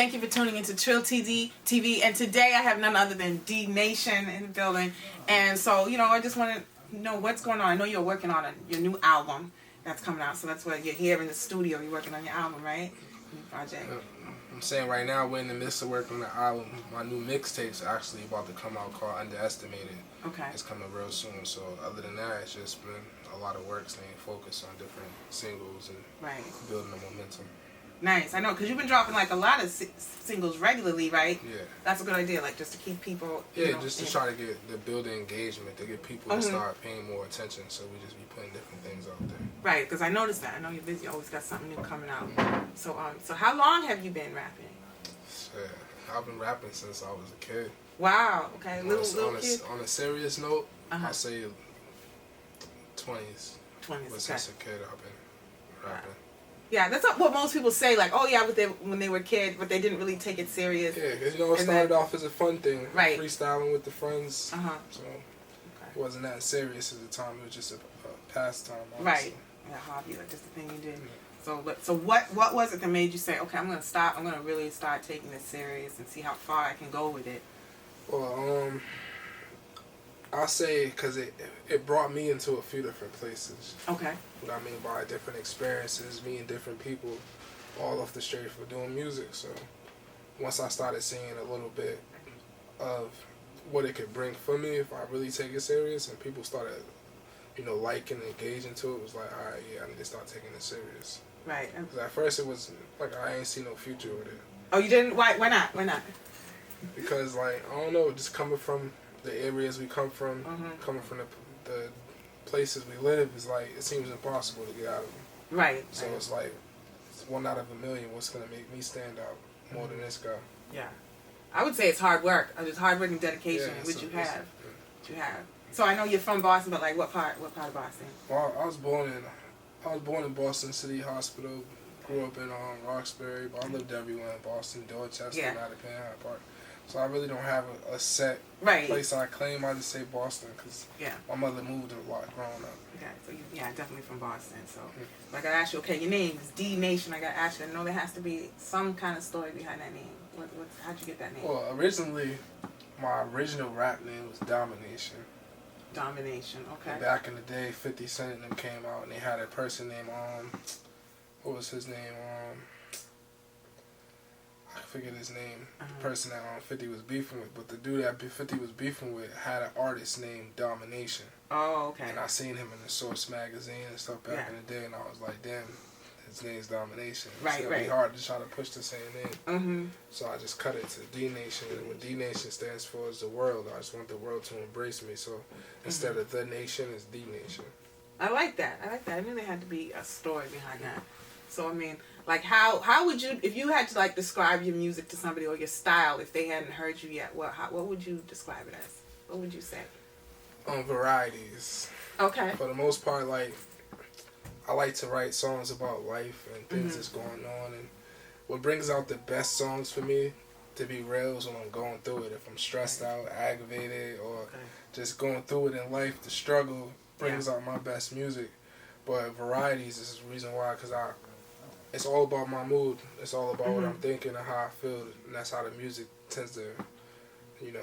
Thank you for tuning into Trill TV. And today I have none other than DNation in the building. And so, I just want to know what's going on. I know you're working on your new album that's coming out. So that's what you're here in the studio. You're working on your album, right? New project. I'm saying right now we're in the midst of working on the album. My new mixtape's actually about to come out called Underestimated. Okay. It's coming real soon. So other than that, it's just been a lot of work staying focused on different singles and building the momentum. Nice. I know, because you've been dropping like a lot of singles regularly, right? Yeah. That's a good idea, like just to keep people... just to try to build the engagement, to get people to start paying more attention, so we just be putting different things out there. Right, because I noticed that. I know you're busy. You always got something new coming out. So how long have you been rapping? I've been rapping since I was a kid. Wow, okay. Little kid? On a serious note, I'll say 20s. 20s, But since a kid, I've been rapping. Yeah, that's what most people say, like, oh yeah, when they were kids, but they didn't really take it serious. Yeah, because it started off as a fun thing, right? Freestyling with the friends. So it wasn't that serious at the time. It was just a pastime. Honestly. Right, a hobby, like just the thing you did. Yeah. So what was it that made you say, okay, I'm gonna stop. I'm gonna really start taking this serious and see how far I can go with it? Well, I'll say because it brought me into a few different places. Okay. What I mean by different experiences, meeting different people, all off the straight for doing music. So once I started seeing a little bit of what it could bring for me if I really take it serious, and people started, liking and engaging to it, was like, all right, yeah, I need to start taking it serious. Right. Because at first it was like I ain't see no future with it. Oh, you didn't? Why not? Why not? Because I don't know, just coming from the areas we come from, coming from the places we live, is like it seems impossible to get out of them. Right. So it's like it's 1 out of a million. What's gonna make me stand out more than this guy? Yeah, I would say it's hard work. It's hard work and dedication, which you have. So I know you're from Boston, but like what part of Boston? Well, I was born in Boston City Hospital. Grew up in Roxbury, but I lived everywhere in Boston, Dorchester, Mattapan, Hyde Park. So I really don't have a set place I claim. I just say Boston because my mother moved a lot growing up. Okay, so definitely from Boston. So I gotta ask you, okay, your name is DNation. I gotta ask you, I know there has to be some kind of story behind that name. How'd you get that name? Well, originally, my original rap name was DNation. DNation, okay. And back in the day, 50 Cent and them came out, and they had a person named what was his name? I forget his name. The person that 50 was beefing with, but the dude that 50 was beefing with had an artist named DNation. Oh, okay. And I seen him in the Source magazine and stuff back in the day, and I was like, damn, his name's DNation. Right, It's gonna be hard to try to push the same name. So I just cut it to DNation, and what DNation stands for is the world. I just want the world to embrace me. So instead of the nation, it's DNation. I like that. I knew there had to be a story behind that. So I mean, like how would you, if you had to like describe your music to somebody or your style, if they hadn't heard you yet, what would you describe it as? What would you say? Varieties. Okay. For the most part, like I like to write songs about life and things that's going on, and what brings out the best songs for me, to be real, is when I'm going through it. If I'm stressed out, aggravated, or just going through it in life, the struggle brings out my best music. But varieties is the reason why, because it's all about my mood. It's all about what I'm thinking and how I feel, and that's how the music tends to,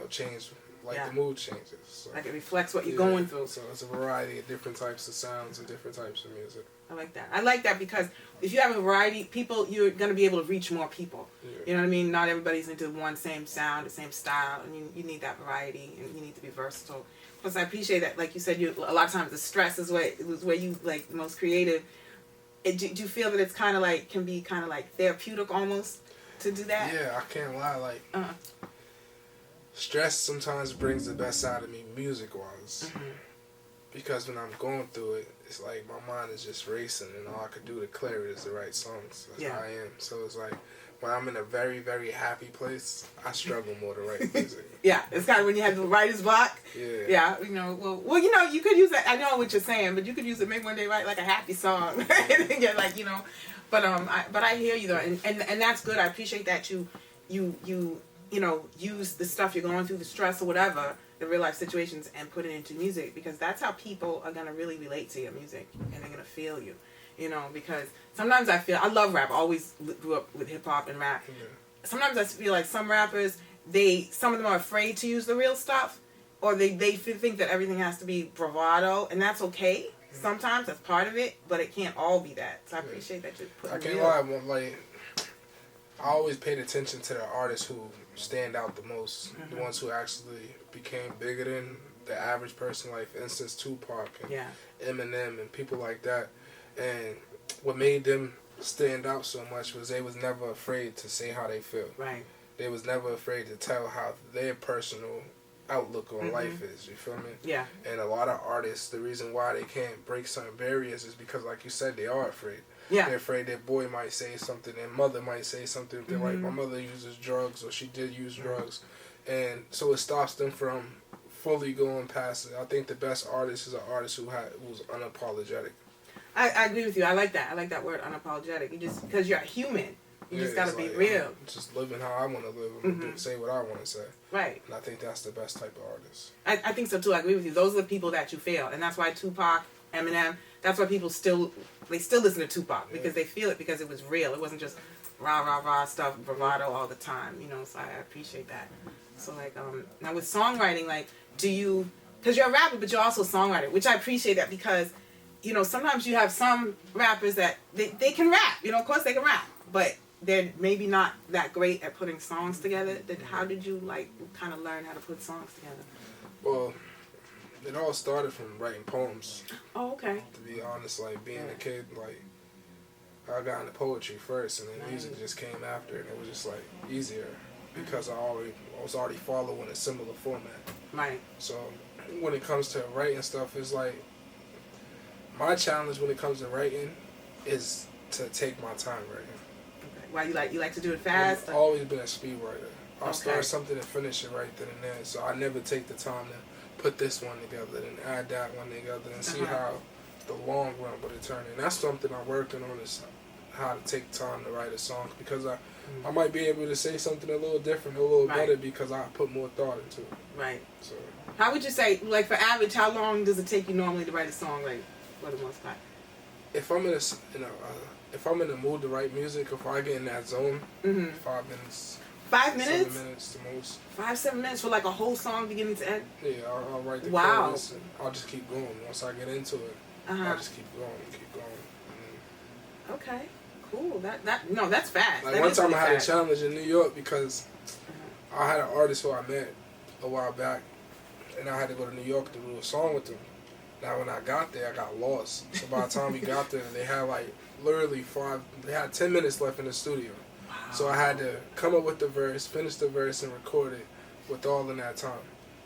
change. Like the mood changes. So, like it reflects what you're going through. So it's a variety of different types of sounds and different types of music. I like that. I like that because if you have a variety, you're going to be able to reach more people. Yeah. You know what I mean? Not everybody's into one same sound, the same style, and you need that variety, and you need to be versatile. Plus, I appreciate that, like you said, a lot of times the stress is where you like the most creative. Do you feel that it's kind of like can be kind of like therapeutic almost to do that? Yeah, I can't lie. Like stress sometimes brings the best out of me music-wise, because when I'm going through it, it's like my mind is just racing, and all I could do to clear it is to write songs. That's how I am. So it's like when I'm in a very, very happy place, I struggle more to write music. It's kind of when you have the writer's block. Yeah. Well, you could use that. I know what you're saying, but you could use it. Maybe one day write like a happy song, and get like But I hear you though, and that's good. I appreciate that you use the stuff you're going through, the stress or whatever, the real life situations, and put it into music, because that's how people are gonna really relate to your music, and they're gonna feel you. Because sometimes I love rap. I always grew up with hip hop and rap. sometimes I feel like some rappers, some of them are afraid to use the real stuff, or they think that everything has to be bravado, and that's okay. Sometimes that's part of it, but it can't all be that. So I appreciate that you're putting. I can't lie, like I always paid attention to the artists who stand out the most, the ones who actually became bigger than the average person, like for instance Tupac and Eminem and people like that. And what made them stand out so much was they was never afraid to say how they feel. Right. They was never afraid to tell how their personal outlook on life is, you feel me? Yeah. And a lot of artists, the reason why they can't break certain barriers is because, like you said, they are afraid. Yeah. They're afraid their boy might say something, their mother might say something. They're like, my mother uses drugs, or she did use drugs. And so it stops them from fully going past it. I think the best artist is an artist who's unapologetic. I agree with you. I like that. I like that word, unapologetic. You just, because you're a human. You just got to be real. I'm just living how I want to live and say what I want to say. Right. And I think that's the best type of artist. I think so too. I agree with you. Those are the people that you feel. And that's why Tupac, Eminem, that's why people still listen to Tupac. Because they feel it, because it was real. It wasn't just rah, rah, rah stuff, bravado all the time. You know, so I appreciate that. So like, now with songwriting, like, because you're a rapper, but you're also a songwriter, which I appreciate that because, you know, sometimes you have some rappers that they can rap. You know, of course they can rap, but they're maybe not that great at putting songs together. How did you kind of learn how to put songs together? Well, it all started from writing poems. Oh, okay. To be honest, like being a kid, like I got into poetry first, and then music just came after, and it was just like easier because I was already following a similar format. Right. So when it comes to writing stuff, it's like my challenge when it comes to writing is to take my time writing. Why you like to do it fast? I've always been a speed writer. I'll start something and finish it right then and there. So I never take the time to put this one together and add that one together and see how the long run would it turn. And that's something I'm working on, is how to take time to write a song, because I might be able to say something a little different, a little better, because I put more thought into it. Right. So how would you say, like for average, how long does it take you normally to write a song, like for the most part? If I'm in if I'm in the mood to write music, if I get in that zone, 5 minutes. 5 minutes? 7 minutes the most. 7 minutes for like a whole song beginning to end? Yeah, I'll write the chorus and I'll just keep going. Once I get into it, I'll just keep going. Okay, cool. That's fast. Like one time I had a challenge in New York because I had an artist who I met a while back, and I had to go to New York to do a song with him. Now when I got there, I got lost. So by the time we got there, they had literally 10 minutes left in the studio. Wow. So I had to come up with the verse, finish the verse, and record it with all in that time.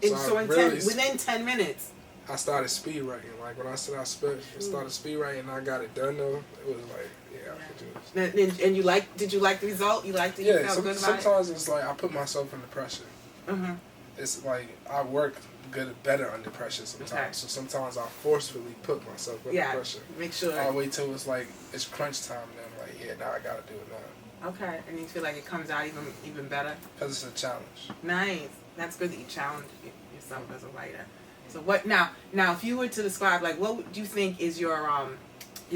So within 10 minutes? I started speed writing. Like when I said I started speed writing and I got it done though, it was like, yeah, I could do this. And did you like the result? You liked it? You felt good about it? Sometimes it's like I put myself under pressure. It's like I work better under pressure sometimes. Okay. So sometimes I forcefully put myself under pressure. Make sure. I wait till it's like it's crunch time, and I'm like, yeah, now I gotta do it now. Okay, and you feel like it comes out even better? Because it's a challenge. Nice. That's good that you challenge yourself as a writer. So what now? If you were to describe, like, what do you think is your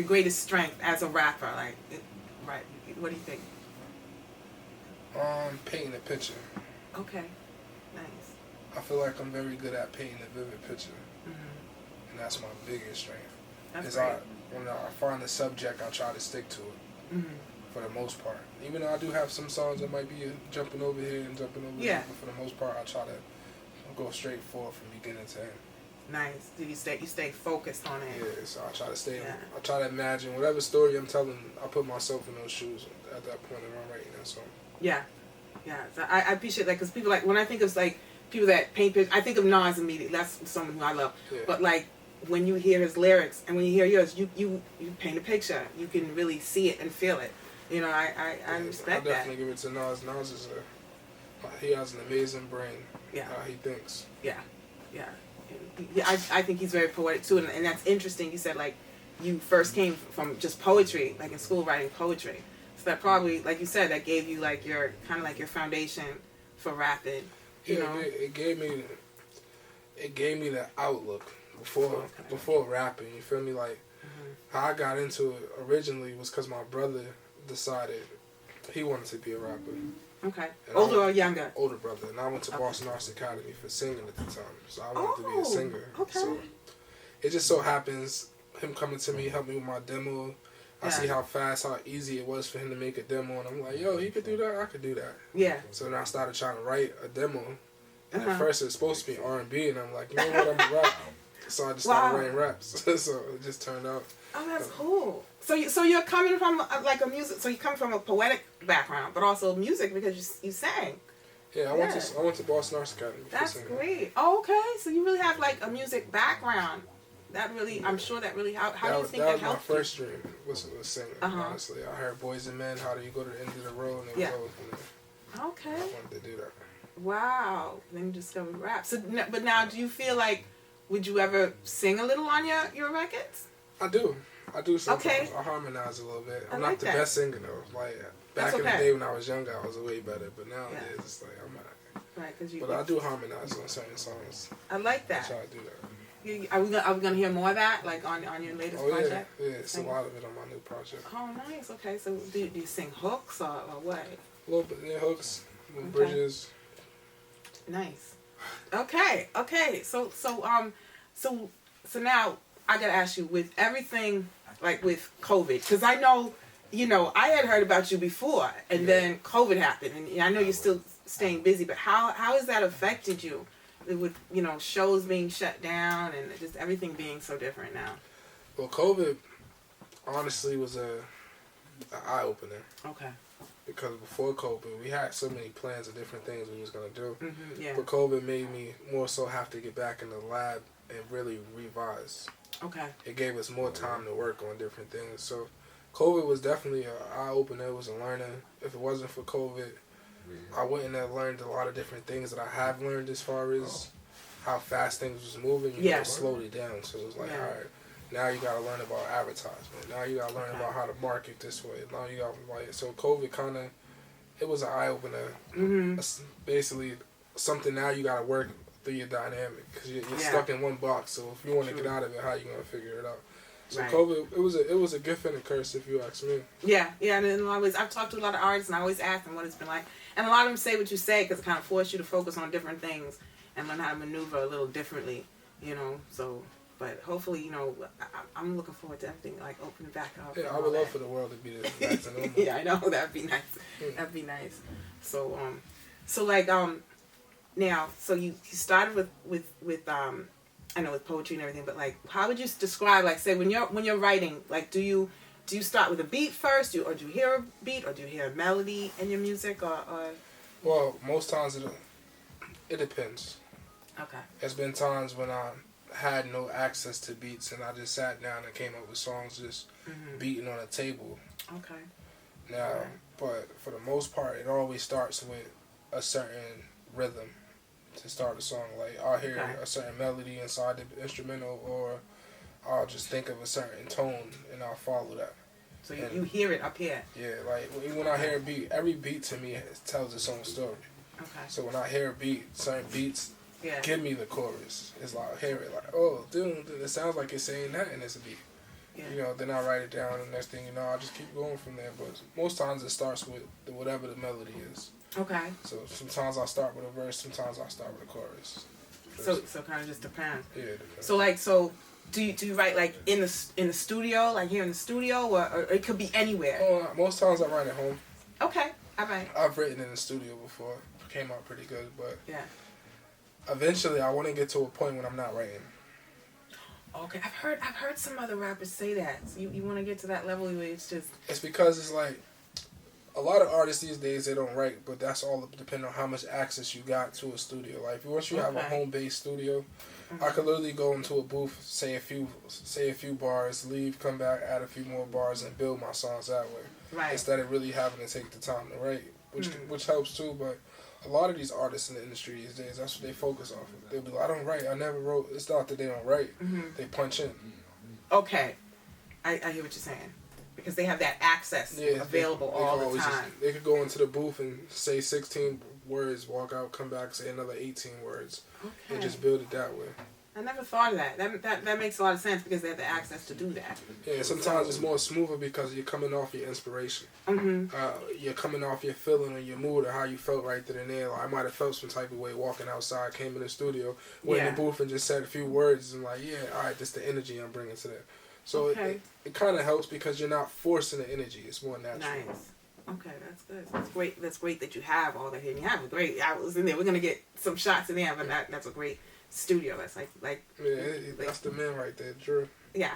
greatest strength as a rapper? Like, what do you think? Painting a picture. Okay. Nice. I feel like I'm very good at painting a vivid picture, and that's my biggest strength. Because when I find a subject, I try to stick to it for the most part. Even though I do have some songs that might be jumping over here and jumping over there, but for the most part, I try to go straight forward from beginning to end. Nice. Do you stay focused on it? Yeah, so I try to stay. I try to imagine whatever story I'm telling. I put myself in those shoes at that point when I'm writing that song. Yeah. So I appreciate that, because people, like, when I think of like people that paint pictures, I think of Nas immediately. That's someone who I love. Yeah. But like when you hear his lyrics and when you hear yours, you paint a picture. You can really see it and feel it. You know, I respect that. I definitely give it to Nas. Nas is he has an amazing brain. Yeah. How he thinks. Yeah. I think he's very poetic too, and that's interesting. You said like you first came from just poetry, like in school writing poetry. So that probably, like you said, that gave you like your kind of like your foundation for rapping. You know? It gave me the outlook before rapping. You feel me? Like how I got into it originally was because my brother decided he wanted to be a rapper. Okay. And Older or younger? Older brother. And I went to Boston Arts Academy for singing at the time. So I wanted to be a singer. Okay. So it just so happens, him coming to me, helped me with my demo. I see how fast, how easy it was for him to make a demo. And I'm like, yo, he could do that? I could do that. Yeah. So then I started trying to write a demo. And at first it was supposed to be R&B. And I'm like, you know what, I'm a rap. So I just started writing raps. So it just turned out. Oh, that's cool. So you're coming from like a music. So you come from a poetic background, but also music because you sang. Yeah, I went to Boston Arts Academy. That's great. Oh, okay. So you really have like a music background. That really, I'm sure that really. How do you think that helped? That was my first dream. Was singing. Honestly, I heard Boys and Men. How do you go to the end of the road and then go from there? Okay. I wanted to do that. Wow. Then you discovered rap. So, but now, do you feel like, would you ever sing a little on your records? I do sometimes. Okay. I harmonize a little bit. I'm like not the best singer though. Like back in the day when I was younger, I was way better. But nowadays, it's like I'm not. Right, but I do harmonize on certain songs. I like that. I try to do that. Are we gonna hear more of that, like on your latest project? Yeah, it's a lot of it on my new project. Oh, nice. Okay, so do you sing hooks or what? A little bit, hooks, bridges. Nice. Okay. So now I gotta ask you, with everything, like with COVID, because I know, I had heard about you before, and then COVID happened, and I know you're still staying busy, but how has that affected you? With shows being shut down and just everything being so different now. Well, COVID honestly was a eye opener. Okay. Because before COVID, we had so many plans of different things we was gonna do. Mm-hmm, yeah. But COVID made me more so have to get back in the lab and really revise. Okay. It gave us more time to work on different things. So COVID was definitely an eye opener. It was a learning. If it wasn't for COVID, I wouldn't have learned a lot of different things that I have learned as far as how fast things was moving. You know, slowed it down. So it was like, all right, now you got to learn about advertisement. Now you got to learn about how to market this way. Now you got so COVID kind of, it was an eye opener. Mm-hmm. Basically, something now you got to work through your dynamic because you're stuck in one box. So if you want to get out of it, how you gonna figure it out? So COVID, it was a gift and a curse, if you ask me. Yeah, and in a lot of ways, I've talked to a lot of artists, and I always ask them what it's been like. And a lot of them say what you say because it kind of forced you to focus on different things and learn how to maneuver a little differently, So, but hopefully, I'm looking forward to everything like opening back up. Yeah, I would love for the world to be back to normal. Yeah, I know that'd be nice. That'd be nice. So, now, so you started with I know with poetry and everything, but like, how would you describe, like, say when you're writing, like, do you start with a beat first, or do you hear a beat, or do you hear a melody in your music, or? Well, most times it depends. Okay. There's been times when I had no access to beats and I just sat down and came up with songs just beating on a table. Okay. Now, but for the most part, it always starts with a certain rhythm to start a song. Like, I'll hear a certain melody inside the instrumental, or I'll just think of a certain tone and I'll follow that. So you hear it up here? Yeah, like when I hear a beat, every beat to me tells its own story. Okay. So when I hear a beat, certain beats give me the chorus. It's like, I hear it like, oh, dude, it sounds like it's saying that and it's a beat. Yeah. Then I write it down, and next thing you know, I just keep going from there. But most times it starts with whatever the melody is. Okay. So sometimes I'll start with a verse, sometimes I'll start with a chorus. So kind of just depends. Yeah, it depends. So do you write like in the studio, like here in the studio, or it could be anywhere? Most times I write at home. Okay, all right. I've written in the studio before. It came out pretty good, but eventually I want to get to a point when I'm not writing. Okay, I've heard some other rappers say that. So you want to get to that level where it's just... It's because it's like, a lot of artists these days, they don't write, but that's all depending on how much access you got to a studio. Like, once you have a home-based studio, I could literally go into a booth, say a few bars, leave, come back, add a few more bars, and build my songs that way. Right. Instead of really having to take the time to write, which helps too, but a lot of these artists in the industry these days, that's what they focus off of. They'll be like, I don't write, I never wrote. It's not that they don't write. They punch in. Okay. I hear what you're saying. Because they have that access available all the time. They could go into the booth and say 16 words, walk out, come back, say another 18 words, and just build it that way. I never thought of that. That makes a lot of sense because they have the access to do that. Yeah, sometimes it's more smoother because you're coming off your inspiration. Mm-hmm. You're coming off your feeling or your mood or how you felt right then and there. Like, I might have felt some type of way walking outside, came in the studio, went in the booth and just said a few words and like, yeah, all right, this is the energy I'm bringing to that. So it kind of helps because you're not forcing the energy. It's more natural. Nice. Okay, that's good. That's great. That's great that you have all that here. And you have a great hours in there. We're gonna get some shots in there, but that's a great studio. That's like that's the man right there, Drew. Yeah.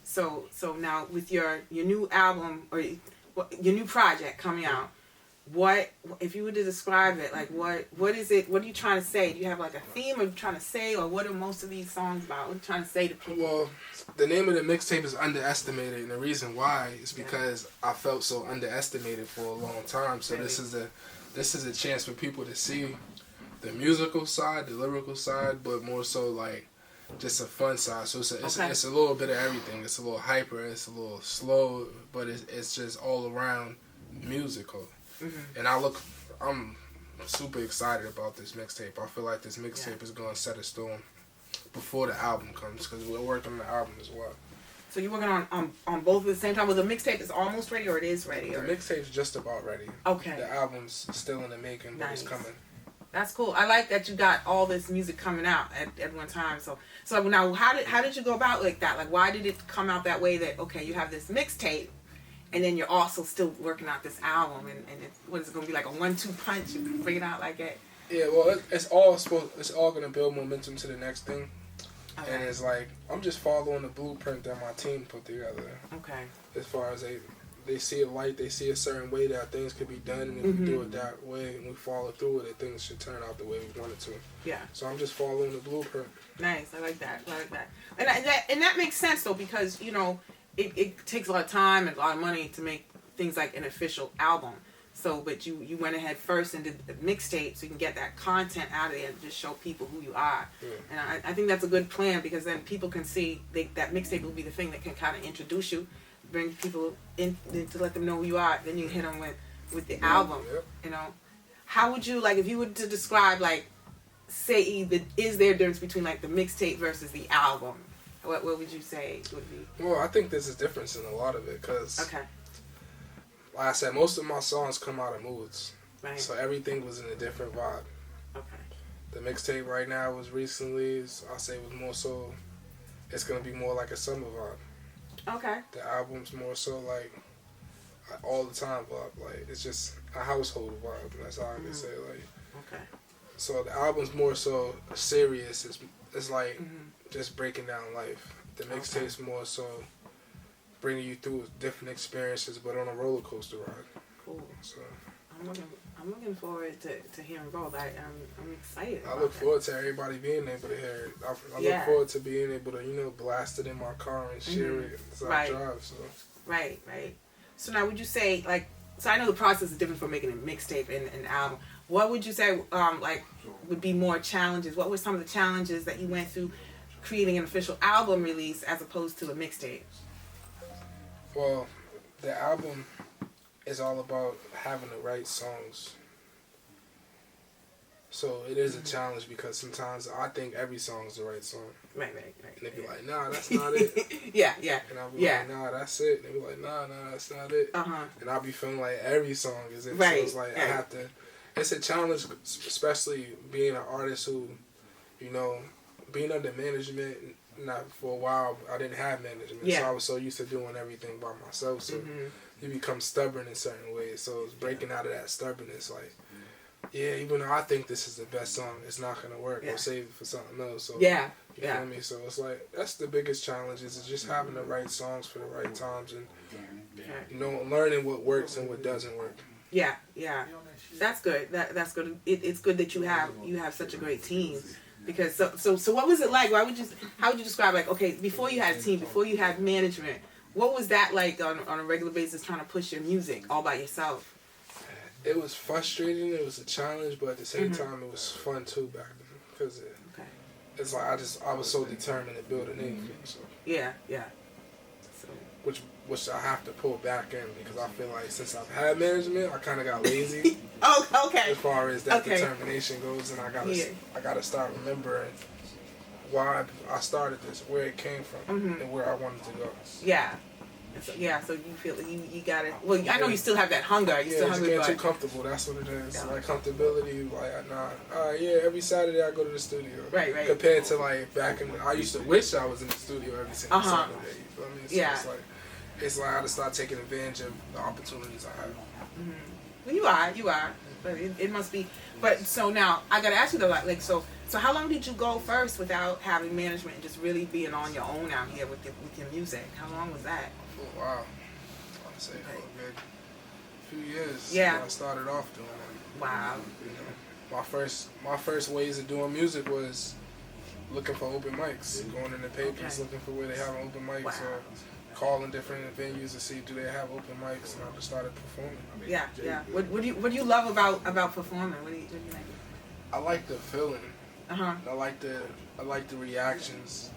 So now with your new album or your new project coming out, what if you were to describe it? Like what is it? What are you trying to say? Do you have like a theme of trying to say, or what are most of these songs about? What are you trying to say to people? Well, the name of the mixtape is Underestimated, and the reason why is because I felt so underestimated for a long time. So this is a chance for people to see the musical side, the lyrical side, but more so like just a fun side. So it's a little bit of everything. It's a little hyper, it's a little slow, but it's just all around musical. Mm-hmm. And I'm super excited about this mixtape. I feel like this mixtape is going to set a stone before the album comes because we're working on the album as well. So you're working on both at the same time? Well, the mixtape is almost ready or it is ready? The mixtape's just about ready. Okay. The album's still in the making, but it's coming. That's cool. I like that you got all this music coming out at one time. So now how did you go about like that? Like why did it come out that way that, okay, you have this mixtape and then you're also still working out this album and what is it going to be like a 1-2 punch? You can bring it out like that? Yeah, well, it's all going to build momentum to the next thing. Okay. And it's like, I'm just following the blueprint that my team put together. Okay. As far as they see a light, they see a certain way that things could be done, and if we do it that way and we follow through with it, things should turn out the way we want it to. Yeah. So I'm just following the blueprint. Nice. I like that. And that makes sense though because it takes a lot of time and a lot of money to make things like an official album. So, but you went ahead first and did the mixtape so you can get that content out of there and just show people who you are. Yeah. And I think that's a good plan because then people can see that mixtape will be the thing that can kind of introduce you, bring people in to let them know who you are. Then you hit them with the album. Yep. How would you, like, if you were to describe, like, say, is there a difference between, like, the mixtape versus the album? What would you say would be? Well, I think there's a difference in a lot of it because, like I said, most of my songs come out of moods. Right. So everything was in a different vibe. Okay. The mixtape right now was recently, I'll say it was more so, it's going to be more like a summer vibe. Okay. The album's more so like all the time vibe. Like, it's just a household vibe. That's how I can say it. Like, okay. So the album's more so serious. It's like just breaking down life. The mixtape's more so bringing you through different experiences, but on a roller coaster ride. Cool. So I'm looking forward to hearing both. I'm excited. I look forward to everybody being able to hear it. I look forward to being able to blast it in my car and share it as I drive. So. Right. So now, would you say so I know the process is different from making a mixtape and an album. What would you say would be more challenges? What were some of the challenges that you went through creating an official album release as opposed to a mixtape? Well, the album is all about having the right songs. So it is a challenge because sometimes I think every song is the right song. Right. And they be like, nah, that's not it. Yeah. And I'll be like, nah, that's it. And they be like, nah, that's not it. And I'll be feeling like every song is it. Right. So it's like I have to. It's a challenge, especially being an artist who, being under management. Not for a while, I didn't have management, so I was so used to doing everything by myself. So you become stubborn in certain ways. So it's breaking out of that stubbornness. Like, even though I think this is the best song, it's not gonna work. I'll save it for something else. So you feel me? So it's like that's the biggest challenge is just having the right songs for the right times and learning what works and what doesn't work. Yeah. That's good. That's good. It's good that you have such a great team. Because so what was it like? How would you describe before you had a team, before you had management, what was that like on a regular basis trying to push your music all by yourself? It was frustrating. It was a challenge, but at the same time, it was fun too back then because it's like I was so determined to build a name for myself. Yeah. So. Which I have to pull back in because I feel like since I've had management, I kind of got lazy. Okay. As far as that determination goes, and I gotta start remembering why I started this, where it came from, and where I wanted to go. Yeah. So, so you feel you got it. Well, I know you still have that hunger. You still just hungry, getting but too comfortable. That's what it is. Yeah. Like comfortability. Like every Saturday I go to the studio. Right. Compared to like back in, I used to wish I was in the studio every single Saturday. You feel me? So it's like I had to start taking advantage of the opportunities I have. Well, you are, but it must be. But so now I gotta ask you though, like so how long did you go first without having management and just really being on your own out here with your music? How long was that? Oh, wow. I'd say for a good few years. Yeah. I started off doing that. Wow. You know, my first ways of doing music was looking for open mics, going in the papers, looking for where they have open mics, or calling different venues to see do they have open mics, and I just started performing. Yeah. What do you love about performing? What do you like? I like the feeling. Uh-huh. I like the reactions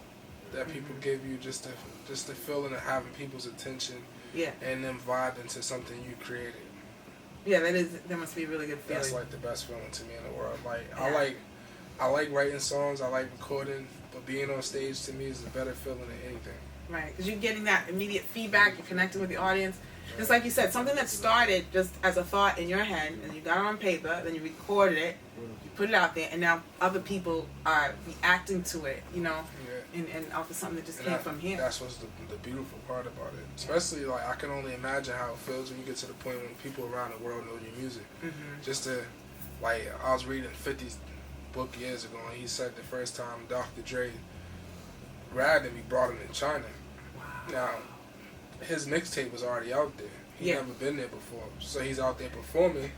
that people give you, just the feeling of having people's attention. Yeah. And them vibing to something you created. Yeah, that must be a really good feeling. That's like the best feeling to me in the world. Like I like writing songs, I like recording, but being on stage to me is a better feeling than anything. Right, because you're getting that immediate feedback, you're connecting with the audience. It's like you said, something that started just as a thought in your head, and you got it on paper, then you recorded it, you put it out there, and now other people are reacting to it, you know, and off of something that just came from here. That's what's the beautiful part about it. Especially, like, I can only imagine how it feels when you get to the point when people around the world know your music. Just to, like, I was reading 50's book years ago, and he said the first time Dr. Dre grabbed him, he brought him to China. Wow. Now, his mixtape was already out there. He never been there before. So he's out there performing,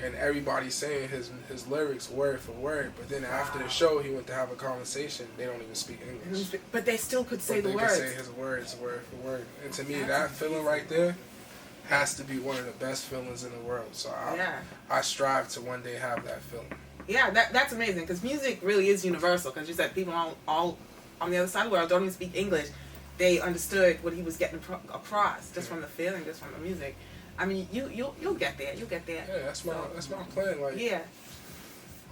and everybody's saying his lyrics word for word. But then after the show, he went to have a conversation. They don't even speak English. But they still could say the words. They could say his words word for word. And to me, that feeling right there has to be one of the best feelings in the world. So I strive to one day have that feeling. Yeah, that's amazing, because music really is universal. Because you said people all on the other side of the world don't even speak English. They understood what he was getting across just from the feeling, just from the music. I mean, you'll get there. You'll get there. Yeah, that's my plan. Like, yeah.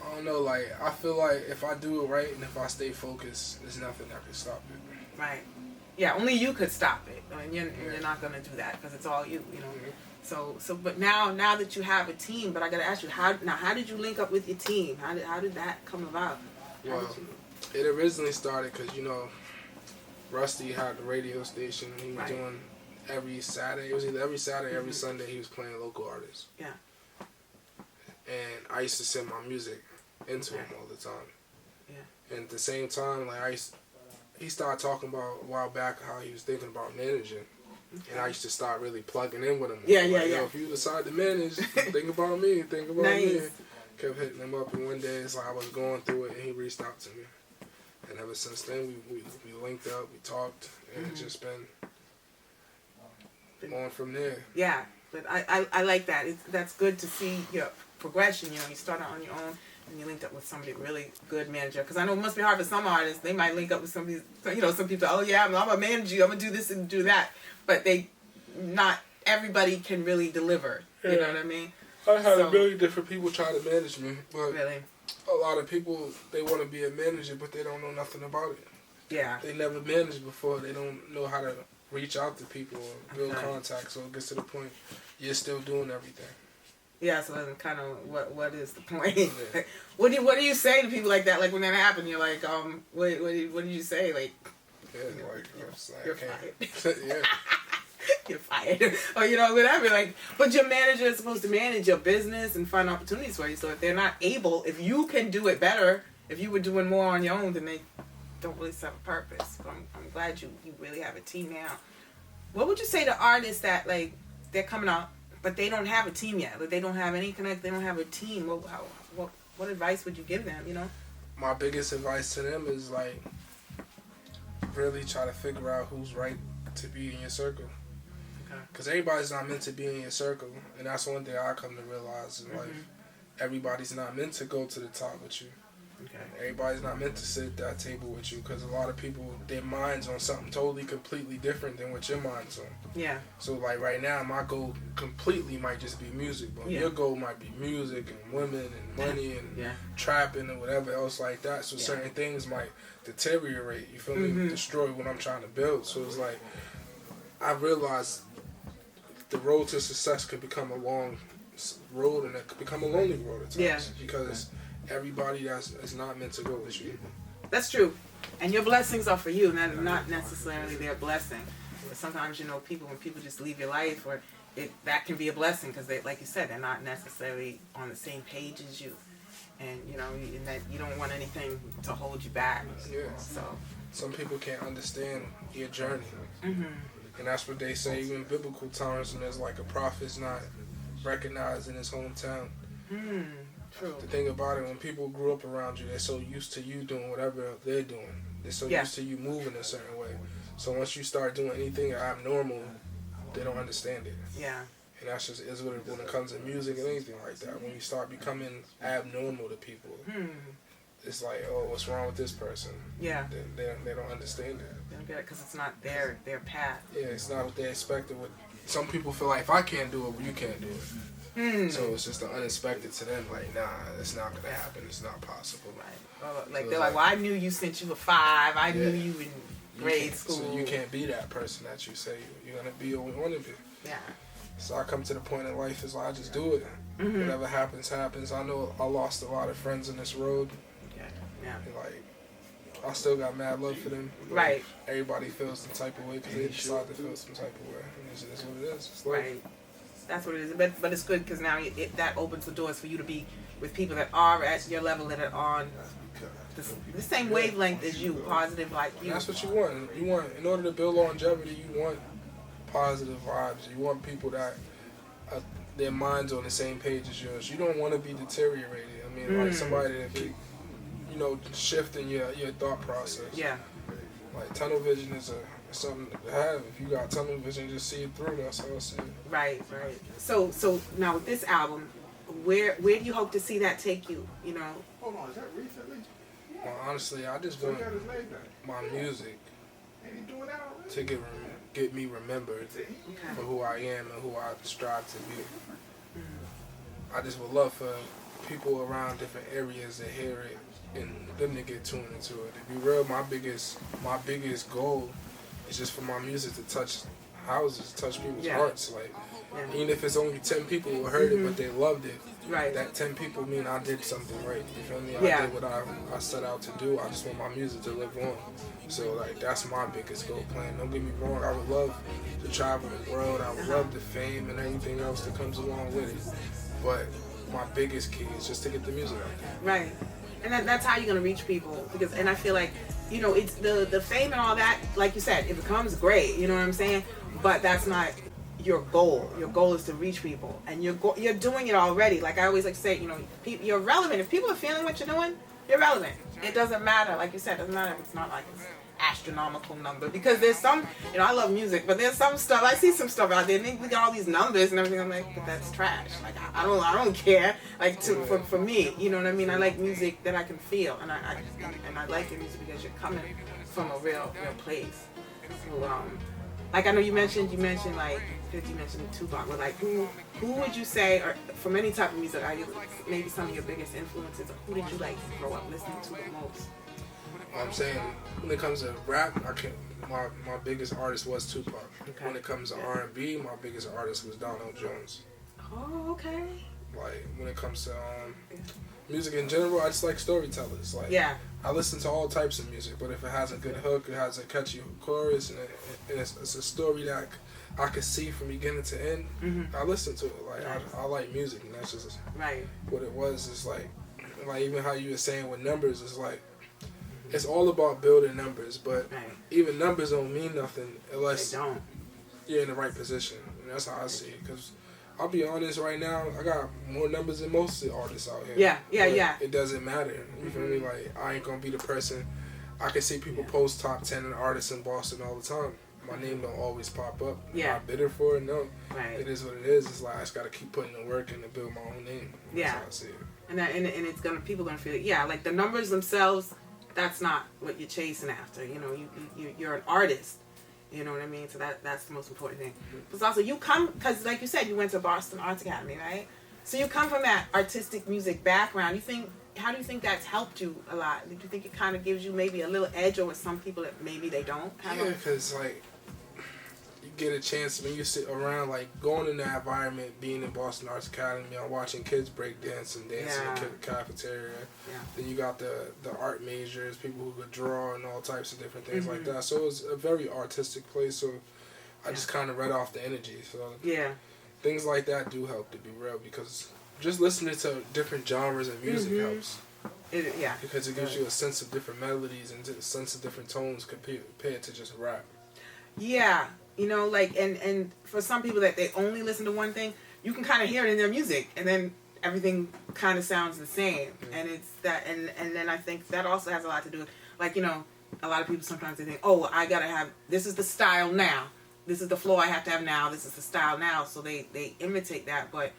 I don't know. Like, I feel like if I do it right and if I stay focused, there's nothing that can stop it. Right. Yeah. Only you could stop it. I mean, you're not gonna do that because it's all you. You know. So, but now that you have a team, but I gotta ask you, how did you link up with your team? How did that come about? Well, it originally started because, you know, Rusty had the radio station, and he was doing every Saturday. It was either every Saturday, every Sunday. He was playing local artists. Yeah. And I used to send my music into him all the time. Yeah. And at the same time, like he started talking about a while back how he was thinking about managing. And I used to start really plugging in with him. Yeah. Yo, if you decide to manage, think about me. Think about me. Kept hitting him up, and one day it's like I was going through it, and he reached out to me. And ever since then, we linked up, we talked, and it's just been on from there. Yeah, but I like that. That's good to see your progression. You know, you started on your own, and you linked up with somebody really good manager. Because I know it must be hard for some artists. They might link up with somebody, you know, some people, oh yeah, I'm gonna manage you, I'm gonna do this and do that. But not everybody can really deliver. You know what I mean? I had a million different people try to manage me, but really, a lot of people, they want to be a manager, but they don't know nothing about it. Yeah. They never managed before. They don't know how to reach out to people or build contacts. So it gets to the point you're still doing everything. Yeah, so then kind of what is the point? Yeah. What do you say to people like that? Like when that happened, you're like, what did you say? Like, you're fired. Yeah. You're fired. Or, you know, whatever. Like, but your manager is supposed to manage your business and find opportunities for you. So if they're not able, if you can do it better, if you were doing more on your own, then they don't really serve a purpose. But I'm glad you really have a team now. What would you say to artists that, like, they're coming out, but they don't have a team yet? Like, they don't have any connect, they don't have a team. What advice would you give them, you know? My biggest advice to them is, like, really try to figure out who's right to be in your circle. Because everybody's not meant to be in your circle. And that's one thing I come to realize in life. Everybody's not meant to go to the top with you. Okay. Everybody's not meant to sit at that table with you because a lot of people, their mind's on something totally, completely different than what your mind's on. Yeah. So, like, right now, my goal completely might just be music, but your goal might be music and women and money and trapping and whatever else like that. So, certain things might deteriorate, you feel me? Destroy what I'm trying to build. So, it's like, I realized the road to success could become a long road and it could become a lonely road at times because everybody is not meant to go with you. That's true. And your blessings are for you, not necessarily their blessing. But sometimes, you know, when people just leave your life, or that can be a blessing because they, like you said, they're not necessarily on the same page as you. And, you know, and that you don't want anything to hold you back. Yeah. So some people can't understand your journey. Mm-hmm. And that's what they say even in biblical times, and there's like a prophet's not recognized in his hometown. True. The thing about it, when people grew up around you, they're so used to you doing whatever they're doing. They're so used to you moving a certain way. So once you start doing anything abnormal, they don't understand it. Yeah. And that's just is what when it comes to music and anything like that. When you start becoming abnormal to people, it's like, oh, what's wrong with this person? Yeah. They don't understand it. They don't get it because it's not their path. Yeah, it's not what they expected. Some people feel like if I can't do it, well, you can't do it. So it's just the unexpected to them. Like, nah, it's not gonna happen. It's not possible. Right. Like so they're like, well, I knew you since you were 5. I knew you in grade school. So you can't be that person that you say you're gonna be or want to be. Yeah. So I come to the point in life is like, I just do it. Whatever happens, happens. I know I lost a lot of friends in this road. Yeah. And like, I still got mad love for them. Right. Everybody feels the type of way because they decide to feel some type of way. And it's what it is. It's right. That's what it is. But it's good because now that opens the doors for you to be with people that are at your level, that are on the same wavelength as you, positive like you. And that's what you want. You want, in order to build longevity, you want positive vibes. You want people that their minds on the same page as yours. You don't want to be deteriorated. I mean, like somebody that keep, you know, shifting your thought process. Yeah. Like tunnel vision is something to have. If you got tunnel vision, just see it through. That's how I see it. Right. So now with this album, where do you hope to see that take you? You know. Hold on, is that recently? Well, honestly, I just want my music to get me remembered for who I am and who I strive to be. I just would love for people around different areas to hear it and them to get tuned into it. To be real, my biggest goal is just for my music to touch houses, touch people's hearts. Like, even if it's only 10 people who heard it, but they loved it. Right. That 10 people mean I did something right. You feel me? Yeah. I did what I set out to do. I just want my music to live on. So, like, that's my biggest goal plan. Don't get me wrong. I would love to travel the world. I would love the fame and everything else that comes along with it. But my biggest key is just to get the music out there. Right. And that's how you're going to reach people. And I feel like, you know, it's the fame and all that, like you said, it becomes great. You know what I'm saying? But that's not your goal. Your goal is to reach people, and you're doing it already. Like I always like to say, you know, you're relevant. If people are feeling what you're doing, you're relevant. It doesn't matter, like you said, it doesn't matter if it's not like it's astronomical number, because there's some, you know, I love music, but there's some stuff, I see some stuff out there, and we got all these numbers and everything. I'm like, but that's trash. Like I don't care. Like for me, you know what I mean? I like music that I can feel, and I like your music because you're coming from a real place. So like I know you mentioned like. You mentioned Tupac, but like who would you say, or from any type of music, are you maybe some of your biggest influences, or who did you like grow up listening to the most? I'm saying when it comes to rap, my biggest artist was Tupac. Okay. When it comes to R&B, my biggest artist was Donald Jones. Oh, okay. Like when it comes to music in general, I just like storytellers. Like I listen to all types of music, but if it has a good hook, it has a catchy chorus, and it's a story that I could see from beginning to end, I listen to it. Like I like music, and that's just what it was. It's like even how you were saying with numbers, it's like it's all about building numbers, but even numbers don't mean nothing unless you're in the right position. And that's how I see it. Because I'll be honest, right now I got more numbers than most of the artists out here. Yeah. It doesn't matter. You feel me? Like I ain't gonna be the person. I can see people post top 10 artists in Boston all the time. my name don't always pop up. Yeah. I'm not bitter for it. No, Right. it is what it is. It's like I just gotta keep putting the work in to build my own name. That's Yeah. how I see it. And it's gonna, people gonna feel, yeah, like the numbers themselves, that's not what you're chasing after. You know, you're an artist. You know what I mean? So that's the most important thing. But also, you come, because like you said, you went to Boston Arts Academy, right? So you come from that artistic music background. How do you think that's helped you a lot? Do you think it kind of gives you maybe a little edge over some people that maybe they don't have? Yeah, because like you get a chance when you sit around, like going in that environment, being in Boston Arts Academy, I'm watching kids break dance and dancing in the cafeteria. Yeah. Then you got the art majors, people who could draw and all types of different things like that. So it was a very artistic place. So I just kind of read off the energy. So Yeah. things like that do help, to be real, because just listening to different genres of music helps. Yeah. Because it gives you a sense of different melodies and a sense of different tones compared to just rap. Yeah. You know, like, and for some people that they only listen to one thing, you can kind of hear it in their music, and then everything kind of sounds the same. And it's that, and then I think that also has a lot to do with, like, you know, a lot of people sometimes they think, oh, I gotta have, this is the style now. This is the flow I have to have now. This is the style now. So they imitate that, but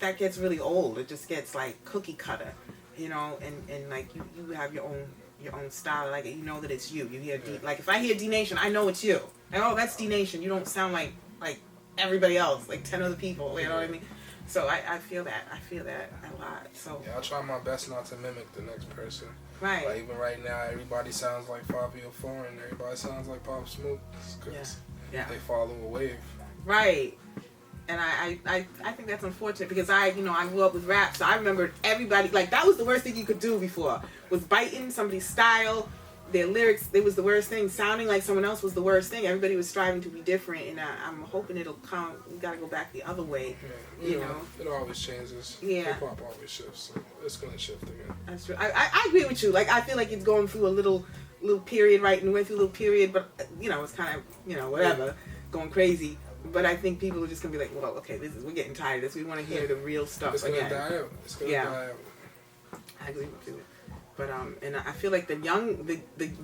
that gets really old. It just gets like cookie cutter, you know, and like you have your own style. Like, you know that it's you. You hear like if I hear DNation, I know it's you. Like, oh, that's DNation. You don't sound like everybody else, like 10 other people. You know what I mean? So I feel that. I feel that a lot. So yeah, I try my best not to mimic the next person. Right. Like even right now, everybody sounds like Fabio Foreign. Everybody sounds like Pop Smoke. Cause they follow a wave. Right. And I think that's unfortunate because I grew up with rap, so I remember everybody, like, that was the worst thing you could do before, was biting somebody's style, their lyrics. It was the worst thing. Sounding like someone else was the worst thing. Everybody was striving to be different, and I'm hoping it'll come. We gotta go back the other way. Yeah. You know, it always changes. Yeah. Hip hop always shifts, so it's gonna shift again. That's true. I agree with you. Like, I feel like it's going through a little period, right? And we went through a little period, but it's kind of whatever, going crazy. But I think people are just gonna be like, well, okay, we're getting tired of this. We want to hear the real stuff It's again. gonna die out. It's gonna die out. I agree with you. But and I feel like the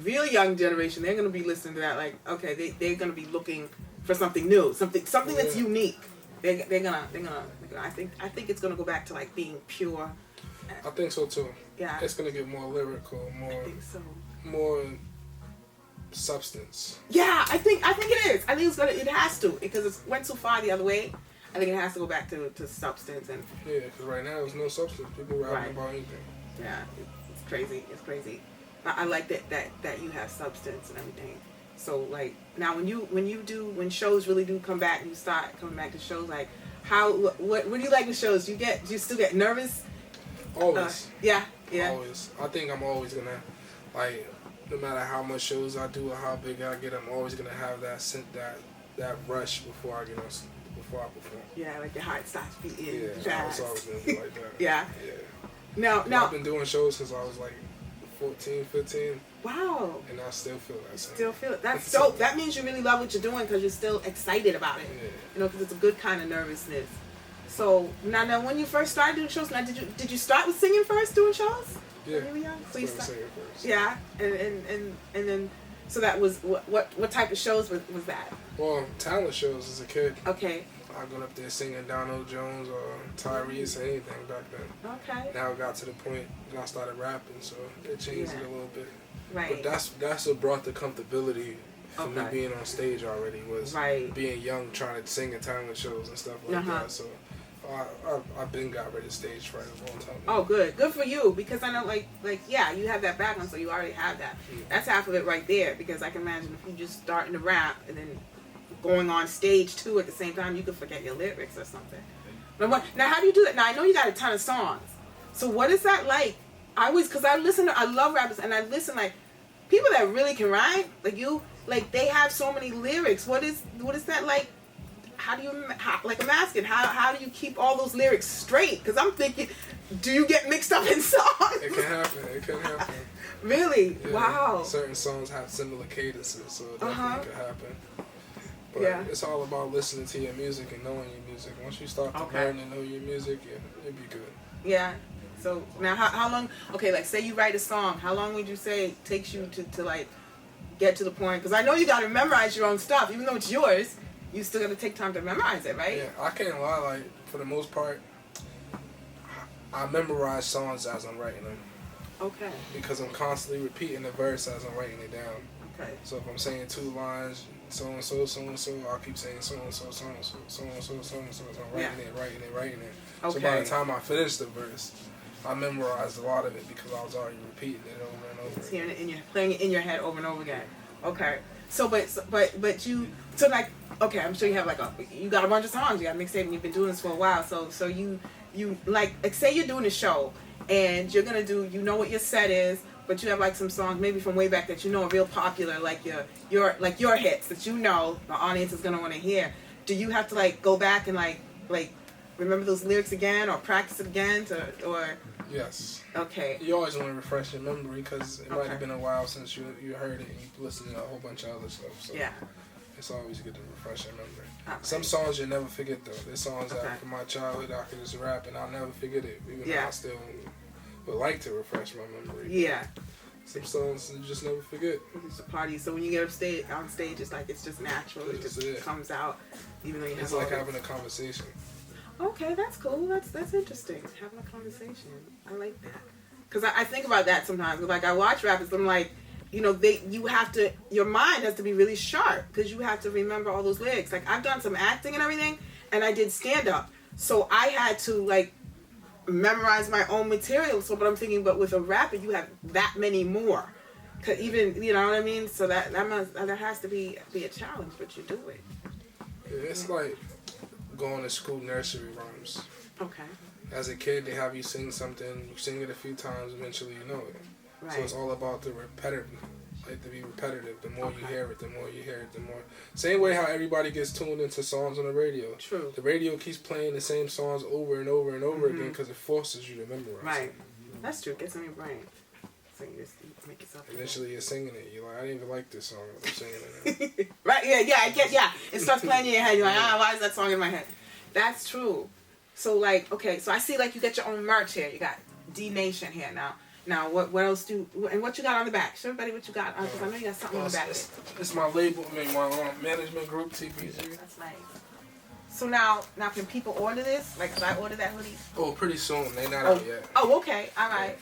real young generation, they're gonna be listening to that. Like, okay, they're gonna be looking for something new, something that's unique. They're gonna. I think it's gonna go back to like being pure. I think so too. Yeah. It's gonna get more lyrical, I think so. more substance. Yeah, I think it is. I think it has to, because it went too far the other way. I think it has to go back to substance and. Yeah, because right now there's no substance. People rapping about anything. Yeah, it's crazy. It's crazy. I like that you have substance and everything. So like now when shows really do come back and you start coming back to shows, like what do you like with shows? Do you still get nervous? Always. Yeah. Always. I think I'm always gonna, like, no matter how much shows I do or how big I get, I'm always gonna have that rush before I perform. Yeah, like your heart starts beating. Yeah, it's always gonna be like that. Yeah. Yeah. Now I've been doing shows since I was like 14, 15. Wow. And I still feel that. Still feel it. That's dope. That means you really love what you're doing because you're still excited about it. Yeah. Because it's a good kind of nervousness. So now when you first started doing shows, now did you start with singing first, doing shows? Yeah. Really young? So you started singing first. Yeah, and then so that was what type of shows was that? Well, talent shows as a kid. Okay. I got up there singing Donald Jones or Tyrese or anything back then. Okay. Now it got to the point and I started rapping, so it changed it a little bit. Right. But that's what brought the comfortability for me being on stage already, was being young, trying to sing at talent shows and stuff like that. So I've been got ready to stage for a long time. Oh, good for you, because I know like you have that background, so you already have that. That's half of it right there, because I can imagine if you just starting to rap and then going on stage too at the same time, you could forget your lyrics or something. Now how do you do that? Now I know you got a ton of songs, so what is that like? I love rappers, and I listen, like, people that really can rhyme, like you, like, they have so many lyrics. What is that like? How do you, like, I'm asking, how do you keep all those lyrics straight? Because I'm thinking, do you get mixed up in songs? It can happen. Really? Yeah. Wow. Certain songs have similar cadences, so it definitely could happen. But it's all about listening to your music and knowing your music. Once you start to learn and know your music, you'll be good. Yeah. So now how long, okay, like say you write a song, how long would you say it takes you to like get to the point? Because I know you got to memorize your own stuff, even though it's yours. You still got to take time to memorize it, right? Yeah, I can't lie. Like for the most part, I memorize songs as I'm writing them. Okay. Because I'm constantly repeating the verse as I'm writing it down. Okay. So if I'm saying 2 lines, so and so, I'll keep saying so and so, so and so, so and so, so and so. So I'm writing it. Okay. So by the time I finish the verse, I memorized a lot of it because I was already repeating it over and over. Hearing it and you're playing it in your head over and over again. Okay. So but you like okay, I'm sure you have like you got a bunch of songs, you got a mixtape, and you've been doing this for a while. So you like say you're doing a show and you're gonna do, you know what your set is, but you have like some songs maybe from way back that you know are real popular, like your hits that you know the audience is gonna want to hear. Do you have to like go back and like remember those lyrics again or practice it again or? Yes. Okay. You always want to refresh your memory because it might have been a while since you heard it and you listened to a whole bunch of other stuff. So yeah. It's always good to refresh your memory. Okay. Some songs you'll never forget though. There's songs that from my childhood I could just rap and I'll never forget it. Even though I still would like to refresh my memory. Yeah. Some songs you just never forget. It's a party, so when you get on stage, it's like it's just natural. It just comes out, even though you have. It's like having a conversation. Okay, that's cool. That's interesting. Having a conversation, I like that. Cause I think about that sometimes. Like I watch rappers, I'm like, you know, your mind has to be really sharp because you have to remember all those lyrics. Like I've done some acting and everything, and I did stand up, so I had to like memorize my own material. So, but I'm thinking, but with a rapper, you have that many more. Cause even, you know what I mean. So that has to be a challenge, but you do it. Yeah, it's like going to school nursery rhymes. Okay. As a kid, they have you sing something. You sing it a few times, eventually you know it. Right. So it's all about the repetitive, like to be repetitive. The more you hear it, the more you hear it, the more. Same way how everybody gets tuned into songs on the radio. True. The radio keeps playing the same songs over and over and over again because it forces you to memorize. Right. It. That's true. It gets in your brain. So you just make yourself. Eventually, you're singing it. You're like, I didn't even like this song. I'm singing it now. Right. Yeah. I get. Yeah. It starts playing in your head. You're like, why is that song in my head? That's true. So like, okay. So I see like you get your own merch here. You got DNation here now. Now, what else and what you got on the back? Show everybody what you got, because I know you got something on the back. It's my label, my management group, TPG. That's nice. So now can people order this? Like, could I order that hoodie? Oh, pretty soon. They not out yet. Oh, okay. All right.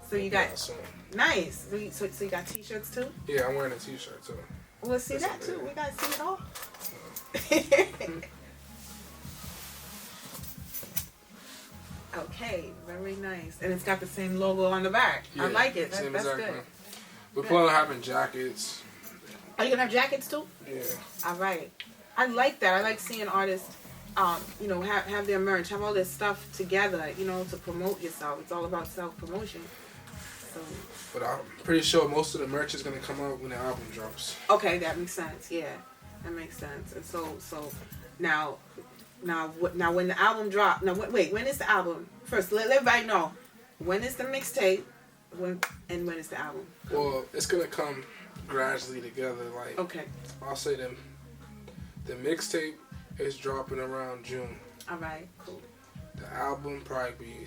So you got, soon. Nice. So you got t-shirts too? Yeah, I'm wearing a t-shirt too. Well, let's see that too. We got to see it all. Okay, very nice. And it's got the same logo on the back. Yeah, I like it. That's exactly. Good. We're planning on having jackets. Are you going to have jackets too? Yeah. All right. I like that. I like seeing artists, you know, have their merch, have all this stuff together, you know, to promote yourself. It's all about self-promotion. So. But I'm pretty sure most of the merch is going to come out when the album drops. Okay, that makes sense. Yeah, that makes sense. And so now when the album drops, wait, when is the album? First, let everybody know, when is the mixtape, when is the album? Well, it's going to come gradually together. Like, okay. I'll say the mixtape is dropping around June. All right, cool. The album probably be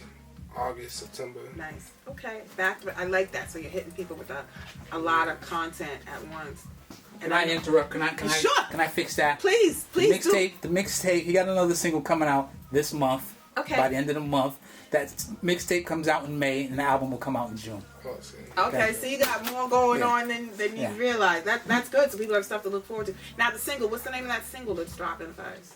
August, September. Nice. Okay. I like that. So you're hitting people with a lot of content at once. Can I interrupt? Can I fix that? Please The mixtape. You got another single coming out this month. Okay. By the end of the month, that mixtape comes out in May, and the album will come out in June. Okay, so you got more going on than you realize. That's good. So people have stuff to look forward to. Now the single. What's the name of that single that's dropping first?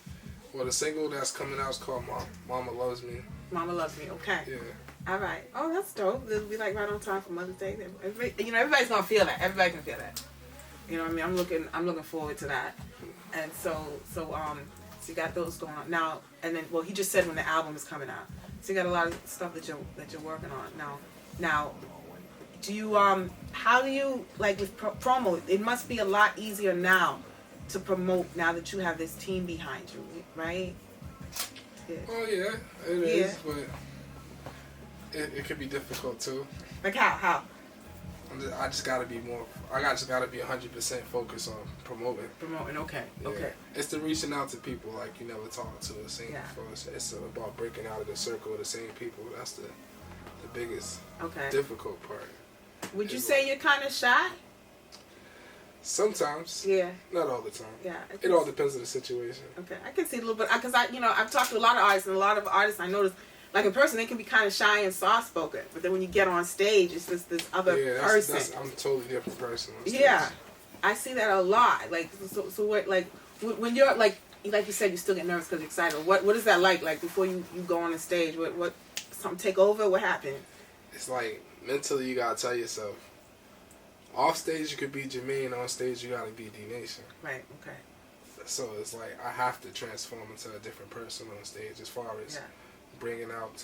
Well, the single that's coming out is called "Mama Loves Me." Mama Loves Me. Okay. Yeah. All right. Oh, that's dope. It'll be like right on time for Mother's Day. Everybody's gonna feel that. Everybody can feel that. You know what I mean? I'm looking forward to that. And so you got those going on now. And then, well, he just said when the album is coming out. So you got a lot of stuff that you're working on now. Do you how do you like with promo? It must be a lot easier now to promote now that you have this team behind you, right? Yeah. Oh yeah, it is, but it could be difficult too. Like how? I just gotta be more. I just gotta be 100% focused on promoting. Okay. Yeah. Okay. It's the reaching out to people like you never talked to. It's about breaking out of the circle of the same people. That's the biggest difficult part. Would you say you're kind of shy? Sometimes. Yeah. Not all the time. Yeah. It all depends on the situation. Okay, I can see it a little bit because I've talked to a lot of artists, and a lot of artists I notice, like in person, they can be kind of shy and soft spoken, but then when you get on stage, it's just this other person. I'm a totally different person. Yeah, I see that a lot. Like, so what? Like, when you're like you said, you still get nervous because you're excited. What is that like? Like before you go on the stage, what something take over? What happened? It's like mentally, you gotta tell yourself. Off stage, you could be Jermaine. On stage, you gotta be DNation. Right. Okay. So it's like I have to transform into a different person on stage as far as bringing out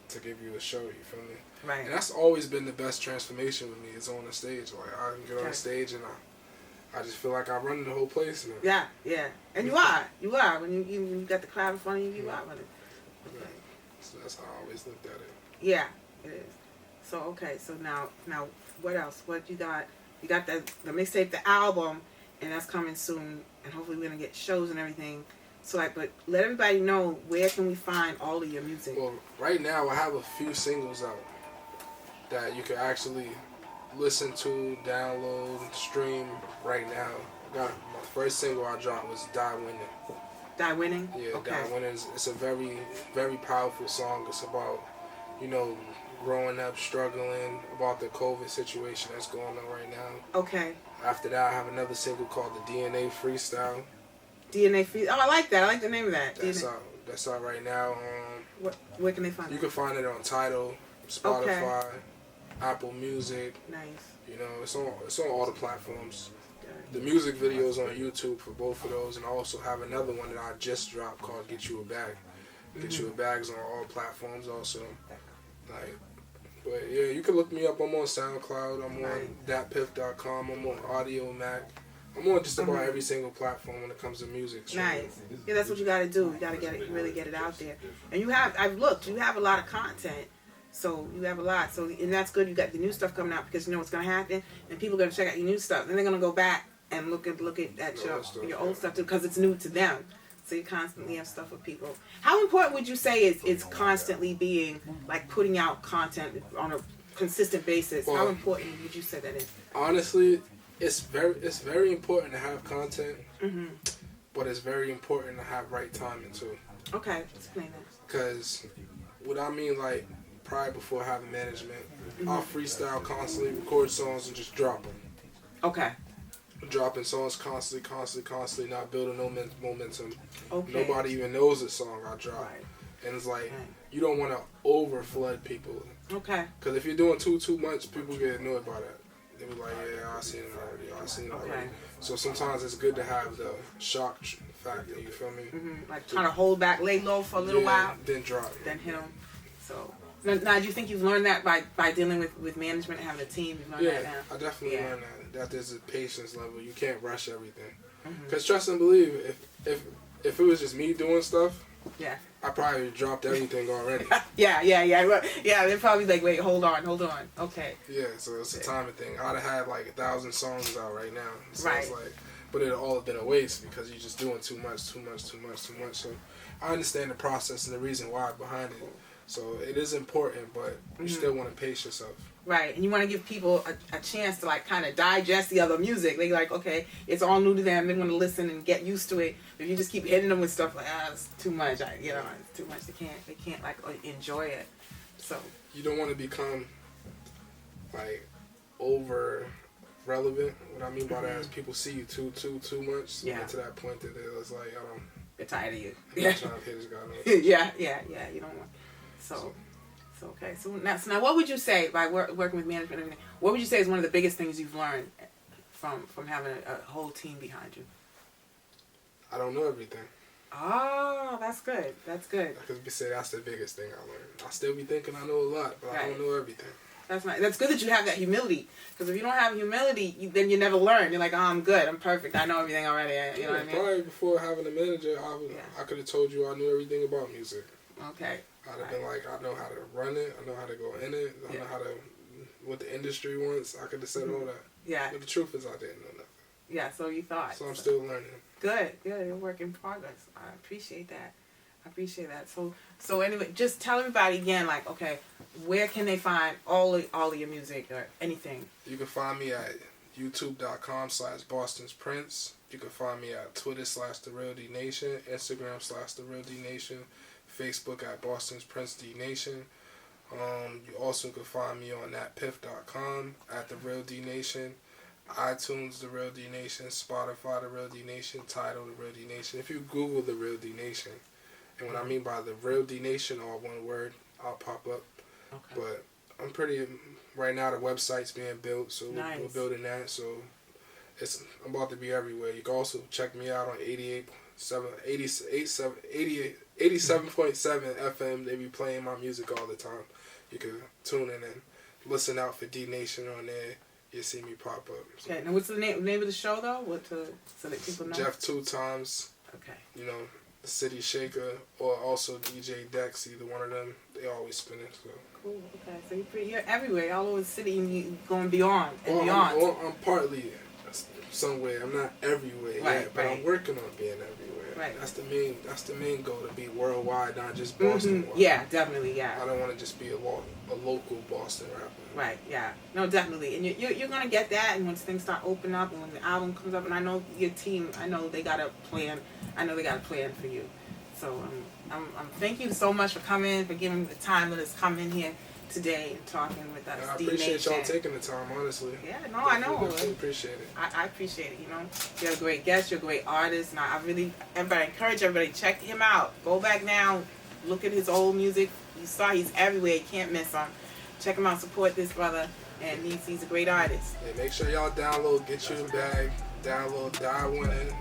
to give you a show. You feel me? Right. And that's always been the best transformation with me is on the stage. Like I can get on the stage and I just feel like I run the whole place now. Yeah. Yeah. And you are when you got the crowd in front of you. You are running. Okay. Yeah. So that's how I always looked at it. Yeah, it is. So okay. So now what else? What you got? You got the mixtape, the album, and that's coming soon. And hopefully we're gonna get shows and everything. So but let everybody know, where can we find all of your music? Well, right now I have a few singles out that you can actually listen to, download, stream right now. My first single I dropped was Die Winning. Die Winning? Yeah, Okay. Die Winning. It's a very, very powerful song. It's about, growing up, struggling, about the COVID situation that's going on right now. Okay. After that, I have another single called the DNA Freestyle. DNA Freestyle. Oh, I like that. I like the name of that. That's out right now. Where can they find it? You can find it on Tidal, Spotify, Apple Music. Nice. It's on all the platforms. The music videos on YouTube for both of those, and I also have another one that I just dropped called Get You a Bag. Get You a Bag's on all platforms also. But yeah, you can look me up. I'm on SoundCloud. I'm on datpiff.com. I'm on Audio Mac. I'm on just about every single platform when it comes to music. Nice. Yeah, that's what you got to do. You got to really get it out there. And I've looked. You have a lot of content. So you have a lot. So and that's good. You got the new stuff coming out because you know what's going to happen, and people are going to check out your new stuff. Then they're going to go back and look at your old stuff too because it's new to them. So you constantly have stuff with people. How important would you say it's constantly being like putting out content on a consistent basis? How important would you say that is? Honestly, it's very important to have content, but it's very important to have right timing too. Okay, explain that. Because what I mean, like prior before having management, I'll freestyle constantly, record songs, and just drop them. Okay. Dropping songs constantly, not building no momentum. Okay. Nobody even knows the song I dropped. Right. And it's like, you don't want to over flood people. Okay. Because if you're doing too much, people get annoyed by that. They be like, yeah, I seen it already. Okay. So sometimes it's good to have the shock factor, you feel me? Like trying to hold back, lay low for a little while. Then drop. Then hit them. So now, do you think you've learned that by dealing with management and having a team? You've learned that now? I definitely learned that there's a patience level. You can't rush everything. Because trust and believe, if it was just me doing stuff, I probably dropped everything already. Yeah. They're probably like, wait, hold on. Okay. Yeah, so it's a timing thing. I'd have had like 1,000 songs out right now. So Right. It's like, but it all have been a waste because you're just doing too much. So I understand the process and the reason why behind it. So it is important, but you still want to pace yourself. Right, and you want to give people a chance to like kind of digest the other music. They like, okay, it's all new to them. They want to listen and get used to it. If you just keep hitting them with stuff like, it's too much. It's too much. They can't like enjoy it. So you don't want to become like over relevant. What I mean by that is people see you too much. Yeah. Get to that point that it's like they're tired of you. I'm not trying to pay this guy no attention. Yeah. You don't want. So okay. So now, what would you say by working with management and everything? What would you say is one of the biggest things you've learned from having a whole team behind you? I don't know everything. Oh, that's good. I could say that's the biggest thing I learned. I still be thinking I know a lot, but I don't know everything. That's nice. That's good that you have that humility. Because if you don't have humility, then you never learn. You're like, I'm good. I'm perfect. I know everything already. You know what I mean? Probably before having a manager, I could have told you I knew everything about music. Okay. I'd have been like, I know how to run it. I know how to go in it. I know what the industry wants. I could have said all that. Yeah. But the truth is I didn't know nothing. Yeah, so you thought. So I'm still learning. Good. You're a work in progress. I appreciate that. So anyway, just tell everybody again, like, okay, where can they find all of your music or anything? You can find me at YouTube.com/Boston's Prince. You can find me at Twitter /TheRealDNation, Instagram /TheRealDNation, Facebook at Boston's Prince DNation. You also can find me on thatpiff.com at TheRealDNation, iTunes The Real DNation, Spotify The Real DNation, Tidal The Real DNation. If you Google The Real DNation, and what I mean by The Real DNation, all one word, I'll pop up. Okay. But I'm pretty, right now the website's being built, so Nice. we're building that, so I'm about to be everywhere. You can also check me out on 87.7 FM. They be playing my music all the time. You can tune in and listen out for DNation on there. You'll see me pop up. So. Okay. Now, what's the name of the show though? So that people know. Jeff 2 Times. Okay. You know, the City Shaker, or also DJ Dex. Either one of them, they always spinning. So. Cool. Okay. So you're everywhere, all over the city, and you going beyond and Well, beyond. I'm partly somewhere. I'm not everywhere yet, but I'm working on being everywhere. Right. That's the main goal, to be worldwide, not just Boston. Mm-hmm. Yeah, definitely. Yeah. I don't want to just be a local Boston rapper. Right. Yeah. No, definitely. And you're gonna get that, and once things start opening up, and when the album comes up, and I know your team, I know they got a plan. I know they got a plan for you. So I'm thank you so much for coming, for giving the time. Let us come in here today and talking with us. I appreciate y'all taking the time, honestly. Yeah, no, I know. Definitely appreciate it. I appreciate it, you know. You're a great guest, you're a great artist, and I encourage everybody, check him out. Go back now, look at his old music. You saw he's everywhere, you can't miss him. Check him out, support this brother, and he's a great artist. Yeah, make sure y'all download, get you a bag, download Die Winning.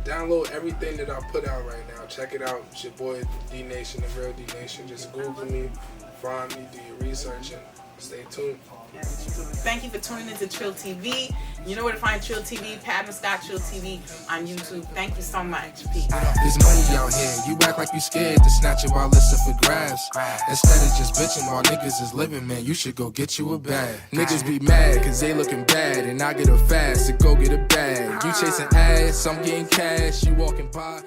Download everything that I put out right now. Check it out. It's your boy DNation, The Real DNation. Just Google me, find me, do your research, and stay tuned. Yeah, thank you for tuning into Trill TV. You know where to find Trill TV, Patton Scott Trill TV on YouTube. Thank you so much. Peace. There's money out here. You act like you scared to snatch it while it's up for grabs. Instead of just bitching while niggas is living, man, you should go get you a bag. Niggas be mad cause they looking bad, and I get a fast to go get a bag. You chasing ass, I'm getting cash. You walking by.